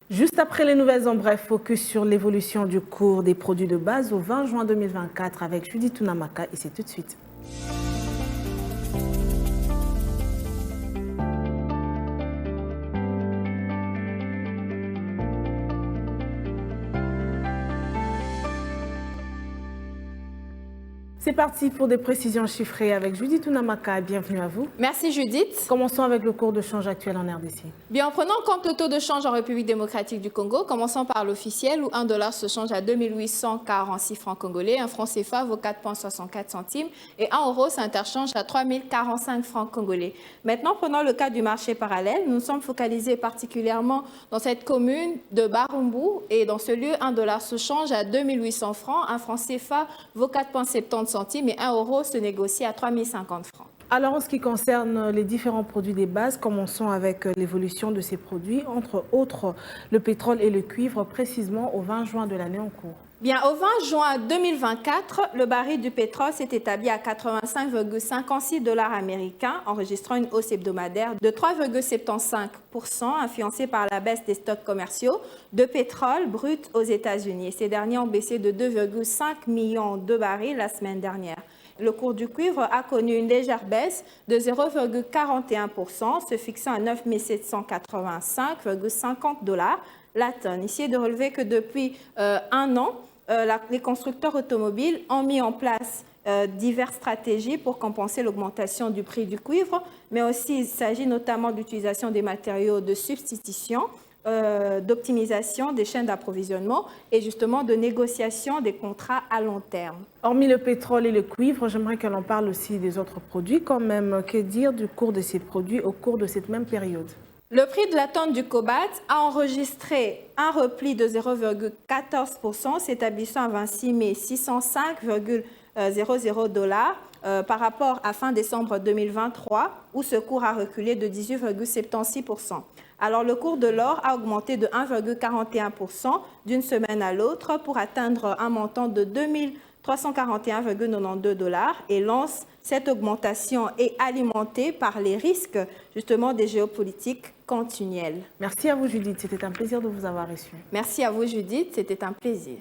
Juste après les nouvelles en bref, focus sur l'évolution du cours des produits de base au 20 juin 2024 avec Judith Tunamaka et c'est tout de suite. C'est parti pour des précisions chiffrées avec Judith Tunamaka. Bienvenue à vous. Merci Judith. Commençons avec le cours de change actuel en RDC. Bien, en prenant en compte le taux de change en République démocratique du Congo, commençons par l'officiel où 1 dollar se change à 2846 francs congolais, un franc CFA vaut 4,64 centimes et 1 euro s'interchange à 3045 francs congolais. Maintenant, prenons le cas du marché parallèle. Nous sommes focalisés particulièrement dans cette commune de Barumbu et dans ce lieu, 1 dollar se change à 2800 francs, un franc CFA vaut 4,70 centimes et 1 euro se négocie à 3050 francs. Alors, en ce qui concerne les différents produits des bases, commençons avec l'évolution de ces produits, entre autres le pétrole et le cuivre, précisément au 20 juin de l'année en cours. Bien, au 20 juin 2024, le baril du pétrole s'est établi à 85,56 dollars américains, enregistrant une hausse hebdomadaire de 3,75%, influencée par la baisse des stocks commerciaux de pétrole brut aux États-Unis. Ces derniers ont baissé de 2,5 millions de barils la semaine dernière. Le cours du cuivre a connu une légère baisse de 0,41%, se fixant à 9 785,50 dollars la tonne. Ici est de relever que depuis un an, les constructeurs automobiles ont mis en place diverses stratégies pour compenser l'augmentation du prix du cuivre, mais aussi il s'agit notamment d'utilisation des matériaux de substitution, d'optimisation des chaînes d'approvisionnement et justement de négociation des contrats à long terme. Hormis le pétrole et le cuivre, j'aimerais que l'on parle aussi des autres produits quand même. Que dire du cours de ces produits au cours de cette même période? Le prix de la tonne du cobalt a enregistré un repli de 0,14%, s'établissant à 26 605,00 dollars par rapport à fin décembre 2023, où ce cours a reculé de 18,76%. Alors, le cours de l'or a augmenté de 1,41% d'une semaine à l'autre pour atteindre un montant de 2341,92 dollars et l'once. Cette augmentation est alimentée par les risques justement des géopolitiques continuelles. Merci à vous Judith, c'était un plaisir de vous avoir reçu. Merci à vous Judith, c'était un plaisir.